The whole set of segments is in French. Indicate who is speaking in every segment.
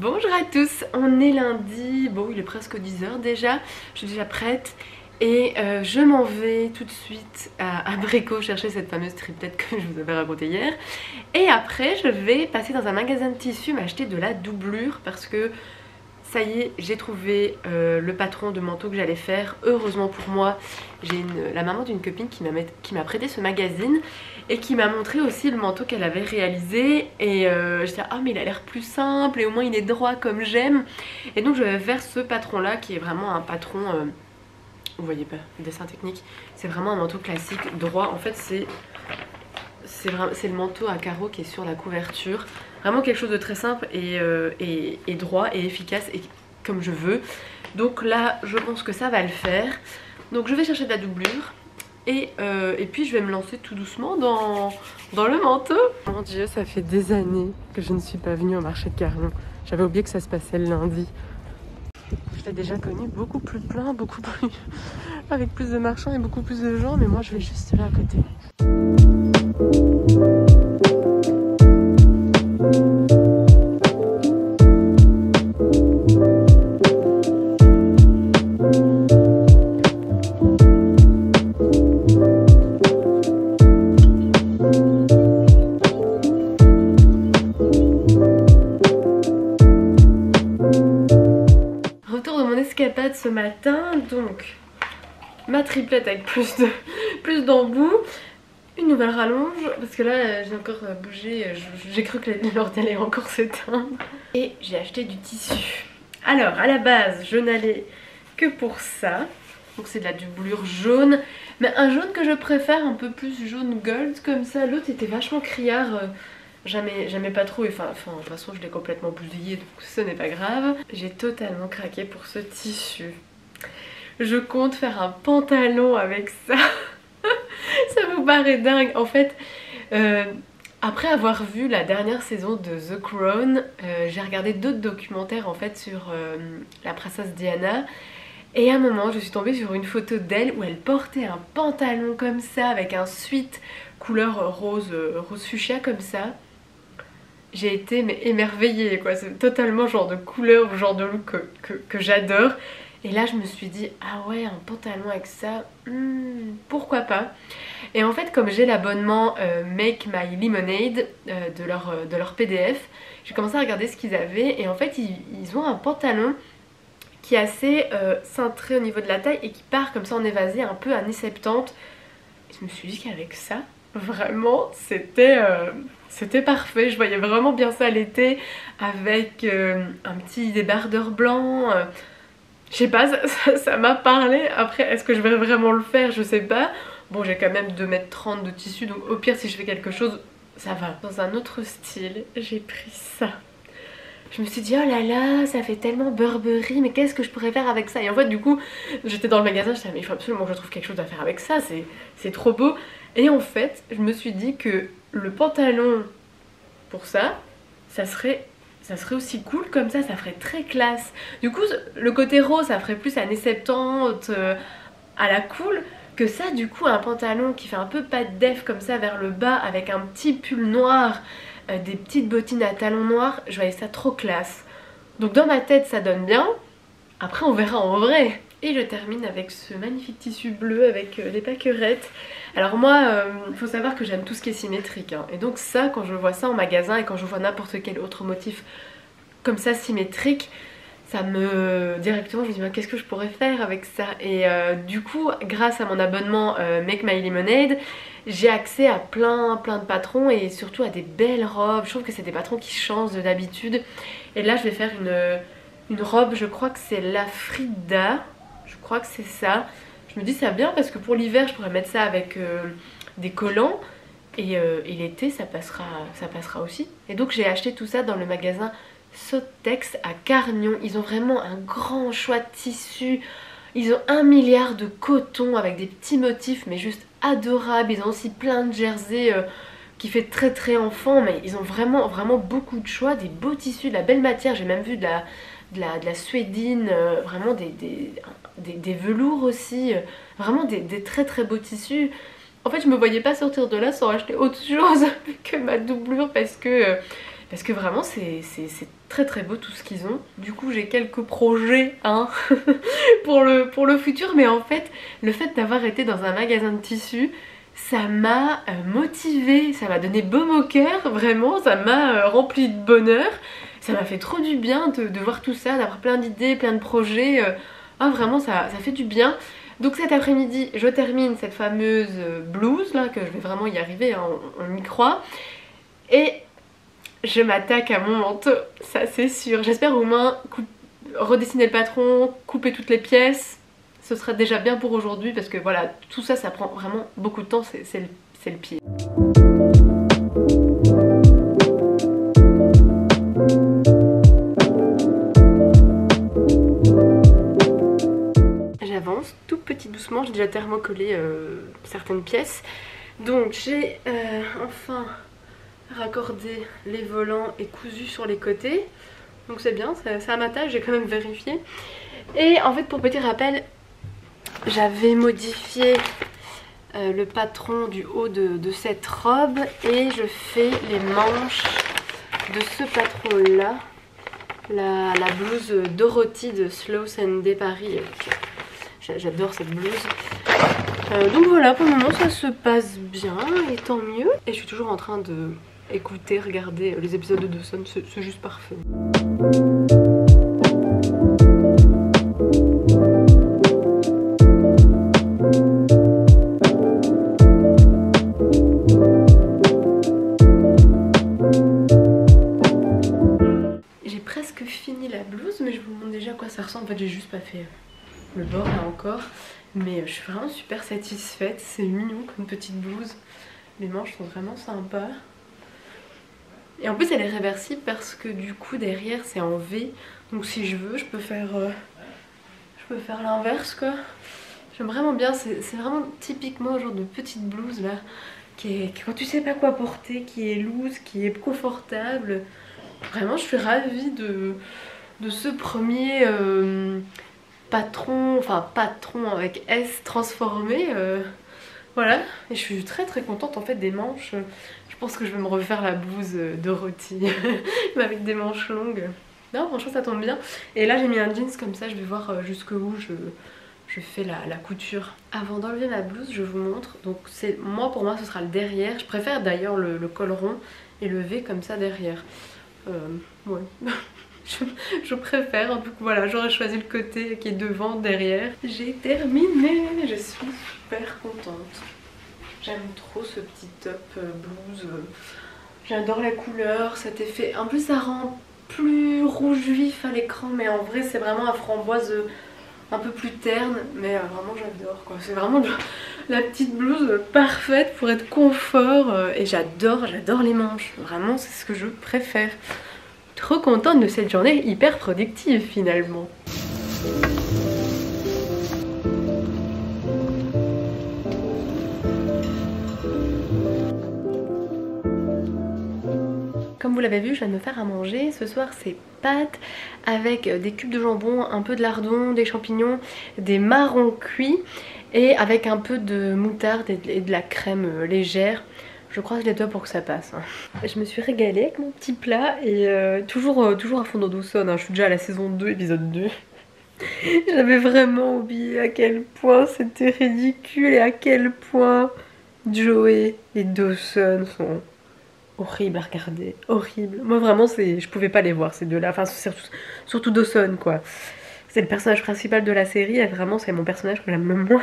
Speaker 1: Bonjour à tous, on est lundi, bon il est presque 10h déjà, je suis déjà prête et je m'en vais tout de suite à Brico chercher cette fameuse triplette que je vous avais racontée hier. Et après je vais passer dans un magasin de tissus m'acheter de la doublure parce que ça y est, j'ai trouvé le patron de manteau que j'allais faire. Heureusement pour moi, j'ai la maman d'une copine qui m'a prêté ce magazine et qui m'a montré aussi le manteau qu'elle avait réalisé. Et je disais, ah mais il a l'air plus simple et au moins il est droit comme j'aime. Et donc je vais vers ce patron là qui est vraiment un patron, vous voyez pas, dessin technique. C'est vraiment un manteau classique, droit. En fait c'est le manteau à carreaux qui est sur la couverture. Vraiment quelque chose de très simple et droit et efficace et comme je veux. Donc là je pense que ça va le faire. Donc je vais chercher de la doublure et puis je vais me lancer tout doucement dans le manteau. Mon dieu, ça fait des années que je ne suis pas venue au marché de Carlon. J'avais oublié que ça se passait le lundi. Je l'ai déjà connu beaucoup plus plein, beaucoup plus avec plus de marchands et beaucoup plus de gens, mais moi je vais juste là à côté. Retour de mon escapade ce matin, donc ma triplette avec plus d'embouts. Une nouvelle rallonge, parce que là j'ai encore bougé, j'ai cru que l'ordi allait encore s'éteindre. Et j'ai acheté du tissu. Alors à la base je n'allais que pour ça. Donc c'est de la doublure jaune, mais un jaune que je préfère, un peu plus jaune gold comme ça. L'autre était vachement criard, j'aimais pas trop, enfin de toute façon je l'ai complètement bousillé donc ce n'est pas grave. J'ai totalement craqué pour ce tissu. Je compte faire un pantalon avec ça. Ça vous paraît dingue. En fait, après avoir vu la dernière saison de The Crown, j'ai regardé d'autres documentaires en fait sur la princesse Diana. Et à un moment, je suis tombée sur une photo d'elle où elle portait un pantalon comme ça, avec un sweat couleur rose fuchsia comme ça. J'ai été mais émerveillée quoi, c'est totalement genre de couleur, genre de look que j'adore. Et là je me suis dit, ah ouais, un pantalon avec ça, pourquoi pas. Et en fait comme j'ai l'abonnement Make My Lemonade de leur PDF, j'ai commencé à regarder ce qu'ils avaient. Et en fait ils ont un pantalon qui est assez cintré au niveau de la taille et qui part comme ça en évasé, un peu années 70. Et je me suis dit qu'avec ça, vraiment c'était parfait. Je voyais vraiment bien ça l'été avec un petit débardeur blanc. Je sais pas, ça m'a parlé. Après, est-ce que je vais vraiment le faire? Je sais pas. Bon, j'ai quand même 2,30 m de tissu, donc au pire, si je fais quelque chose, ça va. Dans un autre style, j'ai pris ça. Je me suis dit, oh là là, ça fait tellement Burberry, mais qu'est-ce que je pourrais faire avec ça? Et en fait, du coup, j'étais dans le magasin, je disais, mais il faut absolument que je trouve quelque chose à faire avec ça, c'est trop beau. Et en fait, je me suis dit que le pantalon pour ça, ça serait aussi cool comme ça ferait très classe. Du coup le côté rose ça ferait plus années 70 à la cool, que ça du coup un pantalon qui fait un peu pas de def comme ça vers le bas avec un petit pull noir, des petites bottines à talons noirs, je voyais ça trop classe. Donc dans ma tête ça donne bien, après on verra en vrai. Et je termine avec ce magnifique tissu bleu avec les paquerettes. Alors moi, il faut savoir que j'aime tout ce qui est symétrique. Hein. Et donc ça, quand je vois ça en magasin et quand je vois n'importe quel autre motif comme ça symétrique, ça me... directement je me dis qu'est-ce que je pourrais faire avec ça. Et du coup, grâce à mon abonnement Make My Lemonade, j'ai accès à plein de patrons et surtout à des belles robes. Je trouve que c'est des patrons qui changent de d'habitude. Et là je vais faire une robe, je crois que c'est la Frida. Je crois que c'est ça. Je me dis c'est bien parce que pour l'hiver je pourrais mettre ça avec des collants et l'été ça passera aussi. Et donc j'ai acheté tout ça dans le magasin Sotex à Cargnon. Ils ont vraiment un grand choix de tissus. Ils ont 1 milliard de coton avec des petits motifs mais juste adorables. Ils ont aussi plein de jerseys qui fait très enfant, mais ils ont vraiment beaucoup de choix, des beaux tissus, de la belle matière. J'ai même vu de la suédine, vraiment des velours aussi, vraiment des très beaux tissus. En fait je me voyais pas sortir de là sans acheter autre chose que ma doublure parce que parce que vraiment c'est très très beau tout ce qu'ils ont. Du coup j'ai quelques projets hein, pour le futur, mais en fait le fait d'avoir été dans un magasin de tissus, ça m'a motivée, ça m'a donné baume au cœur, vraiment, ça m'a rempli de bonheur. Ça m'a fait trop du bien de voir tout ça, d'avoir plein d'idées, plein de projets. Ah vraiment ça fait du bien. Donc cet après-midi je termine cette fameuse blouse là, que je vais vraiment y arriver, hein, on y croit. Et je m'attaque à mon manteau, ça c'est sûr. J'espère au moins redessiner le patron, couper toutes les pièces. Ce sera déjà bien pour aujourd'hui parce que voilà, tout ça, ça prend vraiment beaucoup de temps, c'est le pied. J'avance tout petit doucement, j'ai déjà thermocollé certaines pièces. Donc j'ai enfin raccordé les volants et cousu sur les côtés. Donc c'est bien, c'est à ma tâche, j'ai quand même vérifié. Et en fait pour petit rappel, j'avais modifié le patron du haut de cette robe et je fais les manches de ce patron là, la blouse Dorothy de Slow Sunday Paris. J'adore cette blouse. Donc voilà, pour le moment ça se passe bien et tant mieux. Et je suis toujours en train de écouter, regarder les épisodes de Dawson, c'est juste parfait. J'ai presque fini la blouse, mais je vous montre déjà à quoi ça ressemble. En fait j'ai juste pas fait le bord là encore, mais je suis vraiment super satisfaite. C'est mignon comme petite blouse, les manches sont vraiment sympas. Et en plus elle est réversible parce que du coup derrière c'est en V, donc si je veux je peux faire l'inverse quoi. J'aime vraiment bien, c'est vraiment typiquement genre de petite blouse là qui quand tu sais pas quoi porter, qui est loose, qui est confortable. Vraiment je suis ravie de ce premier patron avec S transformé. Voilà, et je suis très très contente en fait des manches. Je pense que je vais me refaire la blouse Dorothy mais avec des manches longues. Non franchement ça tombe bien. Et là j'ai mis un jeans comme ça, je vais voir jusqu'où je fais la couture. Avant d'enlever ma blouse je vous montre. Donc pour moi ce sera le derrière. Je préfère d'ailleurs le col rond et le V comme ça derrière. Ouais. Je préfère, donc voilà, j'aurais choisi le côté qui est devant, derrière. J'ai terminé, je suis super contente. J'aime trop ce petit top blouse. J'adore la couleur, cet effet. En plus ça rend plus rouge vif à l'écran, mais en vrai c'est vraiment un framboise un peu plus terne. Mais vraiment j'adore quoi, c'est vraiment la petite blouse parfaite pour être confort. Et j'adore les manches, vraiment c'est ce que je préfère. Trop contente de cette journée hyper productive finalement. Comme vous l'avez vu, je viens de me faire à manger. Ce soir c'est pâtes avec des cubes de jambon, un peu de lardon, des champignons, des marrons cuits et avec un peu de moutarde et de la crème légère. Je croise les doigts pour que ça passe. Je me suis régalée avec mon petit plat et toujours à fond dans Dawson. Je suis déjà à la saison 2, épisode 2. J'avais vraiment oublié à quel point c'était ridicule et à quel point Joey et Dawson sont horribles à regarder. Horribles. Moi vraiment, je pouvais pas les voir ces deux-là. Enfin, surtout Dawson quoi. C'est le personnage principal de la série et vraiment c'est mon personnage que j'aime le moins.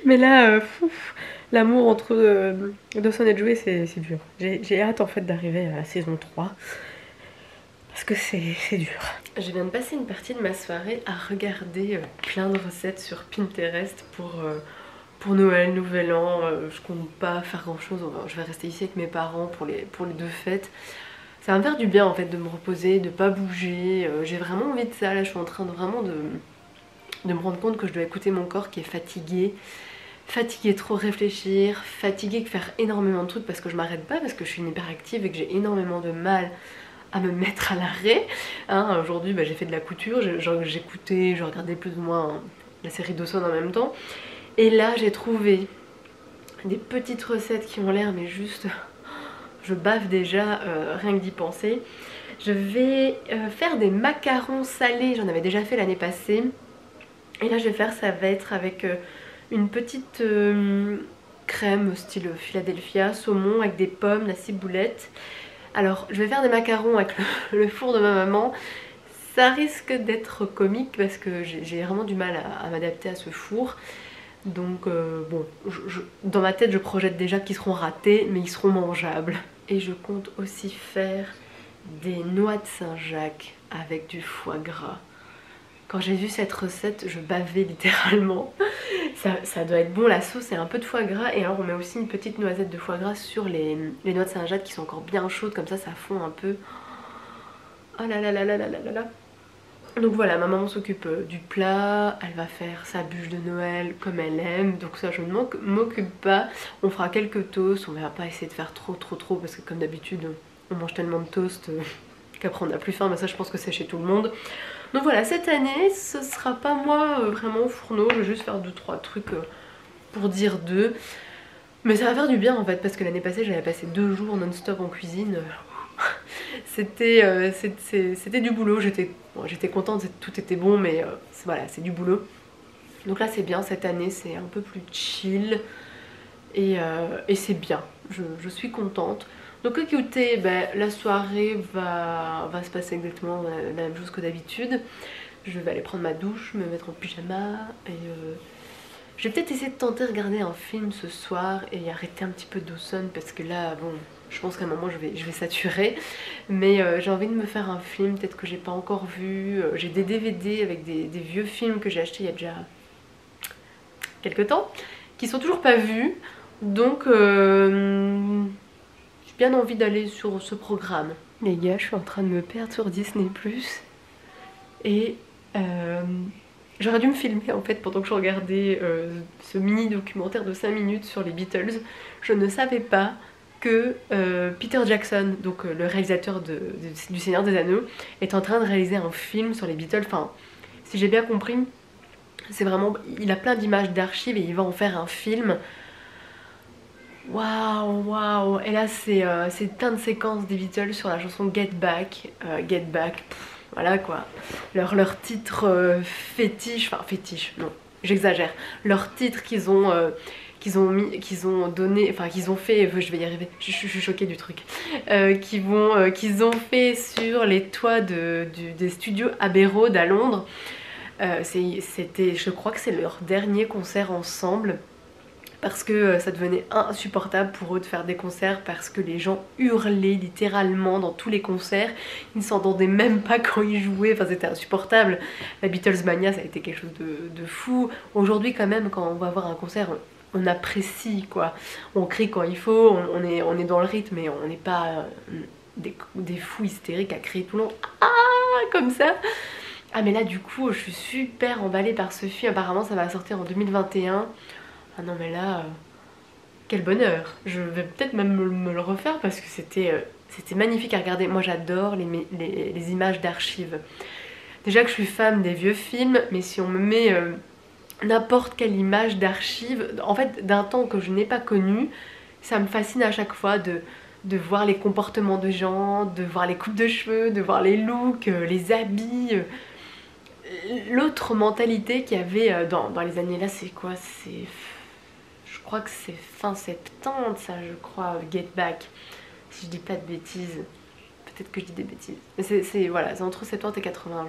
Speaker 1: Mais là, l'amour entre Dawson et Joey c'est dur. J'ai hâte en fait d'arriver à la saison 3 parce que c'est dur. Je viens de passer une partie de ma soirée à regarder plein de recettes sur Pinterest pour Noël, Nouvel An. Je compte pas faire grand chose, je vais rester ici avec mes parents pour les deux fêtes. Ça va me faire du bien en fait de me reposer, de pas bouger. J'ai vraiment envie de ça, là je suis en train de vraiment de me rendre compte que je dois écouter mon corps qui est fatigué. Fatiguée de trop réfléchir, fatiguée de faire énormément de trucs parce que je m'arrête pas, parce que je suis une hyperactive et que j'ai énormément de mal à me mettre à l'arrêt. Aujourd'hui j'ai fait de la couture, j'écoutais, je regardais plus ou moins la série Dawson en même temps. Et là j'ai trouvé des petites recettes qui ont l'air mais juste je bave déjà rien que d'y penser. Je vais faire des macarons salés, j'en avais déjà fait l'année passée. Et là je vais faire, ça va être avec une petite crème style Philadelphia, saumon avec des pommes, la ciboulette. Alors je vais faire des macarons avec le four de ma maman. Ça risque d'être comique parce que j'ai vraiment du mal à m'adapter à ce four. Donc bon, dans ma tête je projette déjà qu'ils seront ratés, mais ils seront mangeables. Et je compte aussi faire des noix de Saint-Jacques avec du foie gras. Quand j'ai vu cette recette, je bavais littéralement. Ça doit être bon, la sauce et un peu de foie gras. Et alors on met aussi une petite noisette de foie gras sur les noix de Saint-Jacques qui sont encore bien chaudes, comme ça fond un peu. Oh là là là là là là là. Donc voilà, ma maman s'occupe du plat, elle va faire sa bûche de Noël comme elle aime, donc ça je ne m'occupe pas. On fera quelques toasts, on va pas essayer de faire trop parce que comme d'habitude on mange tellement de toasts qu'après on n'a plus faim, mais ça je pense que c'est chez tout le monde. Donc voilà, cette année ce sera pas moi vraiment au fourneau, je vais juste faire 2-3 trucs pour dire deux. Mais ça va faire du bien en fait, parce que l'année passée j'avais passé 2 jours non-stop en cuisine. C'était du boulot, j'étais contente, tout était bon, mais voilà, c'est du boulot. Donc là c'est bien, cette année c'est un peu plus chill et c'est bien, je suis contente. Donc écoutez, la soirée va se passer exactement la même chose que d'habitude. Je vais aller prendre ma douche, me mettre en pyjama et je vais peut-être essayer de tenter de regarder un film ce soir et arrêter un petit peu Dawson parce que là, bon, je pense qu'à un moment je vais saturer. Mais j'ai envie de me faire un film, peut-être que j'ai pas encore vu. J'ai des DVD avec des vieux films que j'ai achetés il y a déjà quelques temps, qui sont toujours pas vus. Donc j'ai bien envie d'aller sur ce programme. Les gars, je suis en train de me perdre sur Disney+. Et j'aurais dû me filmer en fait pendant que je regardais ce mini documentaire de 5 minutes sur les Beatles. Je ne savais pas que Peter Jackson, donc le réalisateur du Seigneur des Anneaux, est en train de réaliser un film sur les Beatles. Enfin, si j'ai bien compris, c'est vraiment... il a plein d'images d'archives et il va en faire un film. Waouh, waouh. Et là c'est plein de séquences des Beatles sur la chanson Get Back. Get Back, voilà quoi. Leur titre fétiche, enfin fétiche, non, j'exagère. Leur titre qu'ils ont donné, enfin qu'ils ont fait, je vais y arriver, je suis choquée du truc, qu'ils ont fait sur les toits des studios Abbey Road à Londres. C'était, je crois que c'est leur dernier concert ensemble. Parce que ça devenait insupportable pour eux de faire des concerts parce que les gens hurlaient littéralement dans tous les concerts. Ils ne s'entendaient même pas quand ils jouaient, enfin c'était insupportable. La Beatles Mania ça a été quelque chose de fou. Aujourd'hui quand même quand on va voir un concert on apprécie quoi. On crie quand il faut, on est dans le rythme mais on n'est pas des fous hystériques à crier tout le long comme ça. Ah mais là du coup je suis super emballée par ce film, apparemment ça va sortir en 2021. Ah non mais là, quel bonheur. Je vais peut-être même me le refaire parce que c'était magnifique à regarder. Moi j'adore les images d'archives. Déjà que je suis fan des vieux films, mais si on me met n'importe quelle image d'archives, en fait d'un temps que je n'ai pas connu, ça me fascine à chaque fois de voir les comportements de gens, de voir les coupes de cheveux, de voir les looks, les habits... L'autre mentalité qu'il y avait dans les années là, c'est quoi? Je crois que c'est fin 70 ça, je crois, Get Back, si je dis pas de bêtises. Peut-être que je dis des bêtises. Mais c'est voilà, c'est entre 70 et 80,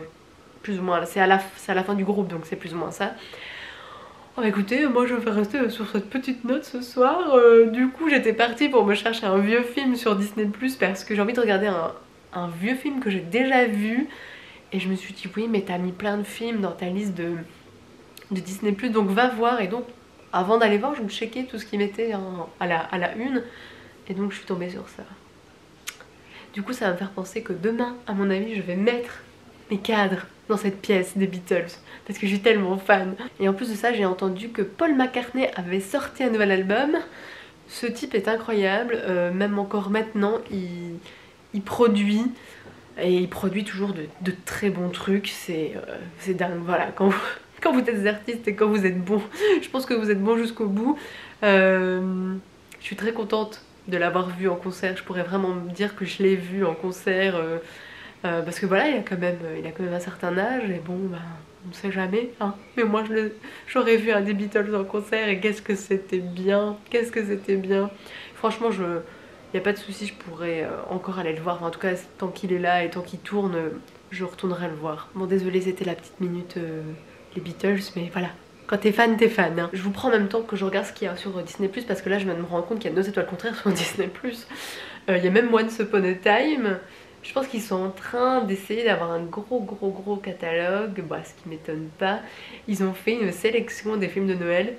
Speaker 1: plus ou moins. C'est à la fin du groupe, donc c'est plus ou moins ça. Oh, écoutez, moi je vais rester sur cette petite note ce soir. Du coup, j'étais partie pour me chercher un vieux film sur Disney+, parce que j'ai envie de regarder un vieux film que j'ai déjà vu. Et je me suis dit, oui, mais t'as mis plein de films dans ta liste de Disney+, donc va voir. Et donc, avant d'aller voir, je me checkais tout ce qu'ils mettaient à la une. Et donc, je suis tombée sur ça. Du coup, ça va me faire penser que demain, à mon avis, je vais mettre mes cadres dans cette pièce des Beatles. Parce que je suis tellement fan. Et en plus de ça, j'ai entendu que Paul McCartney avait sorti un nouvel album. Ce type est incroyable. Même encore maintenant, il produit. Et il produit toujours de très bons trucs, c'est dingue, voilà, quand vous êtes des artistes et quand vous êtes bon, je pense que vous êtes bon jusqu'au bout. Je suis très contente de l'avoir vu en concert. Je pourrais vraiment me dire que je l'ai vu en concert parce que voilà, il a quand même un certain âge et bon, bah, on ne sait jamais. Hein. Mais moi, j'aurais vu un des Beatles en concert et qu'est-ce que c'était bien, qu'est-ce que c'était bien. Franchement, il n'y a pas de souci, je pourrais encore aller le voir. Enfin, en tout cas, tant qu'il est là et tant qu'il tourne, je retournerai le voir. Bon, désolée, c'était la petite minute les Beatles, mais voilà. Quand t'es fan, t'es fan. Hein. Je vous prends en même temps que je regarde ce qu'il y a sur Disney+, parce que là, je viens de me rendre compte qu'il y a 2 étoiles contraires sur Disney+. Il y a même Once Upon a Time. Je pense qu'ils sont en train d'essayer d'avoir un gros catalogue, bah, ce qui m'étonne pas. Ils ont fait une sélection des films de Noël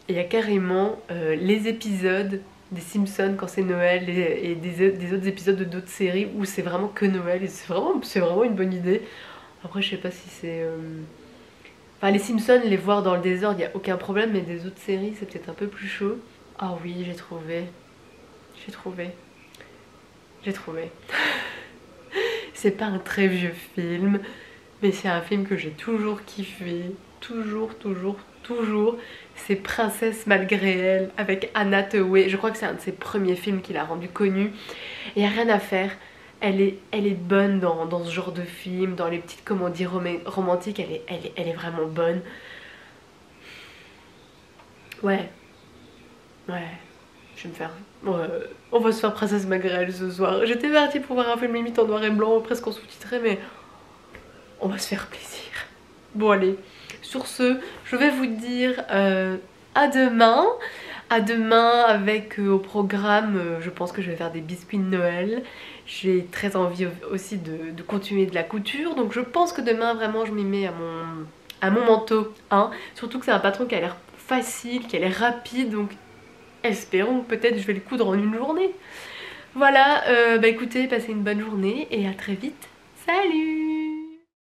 Speaker 1: et il y a carrément les épisodes des Simpsons quand c'est Noël et des autres épisodes de d'autres séries où c'est vraiment que Noël et c'est vraiment une bonne idée. Après je sais pas si c'est... Enfin les Simpsons, les voir dans le désordre, il n'y a aucun problème, mais des autres séries c'est peut-être un peu plus chaud. Ah oui, j'ai trouvé. C'est pas un très vieux film, mais c'est un film que j'ai toujours kiffé, toujours. C'est Princesse malgré elle avec Anna Hathaway. Je crois que c'est un de ses premiers films qui l'a rendu connue. Il n'y a rien à faire. Elle est bonne dans ce genre de film, dans les petites comédies romantiques. Elle est vraiment bonne. Ouais. Je vais me faire... on va se faire Princesse malgré elle ce soir. J'étais partie pour voir un film limite en noir et blanc, presque en sous-titré, mais on va se faire plaisir. Bon allez, sur ce, je vais vous dire à demain. À demain avec au programme, je pense que je vais faire des biscuits de Noël. J'ai très envie aussi de continuer de la couture. Donc je pense que demain vraiment je m'y mets à mon manteau. Hein. Surtout que c'est un patron qui a l'air facile, qui a l'air rapide. Donc espérons que peut-être je vais le coudre en une journée. Voilà, bah écoutez, passez une bonne journée et à très vite. Salut!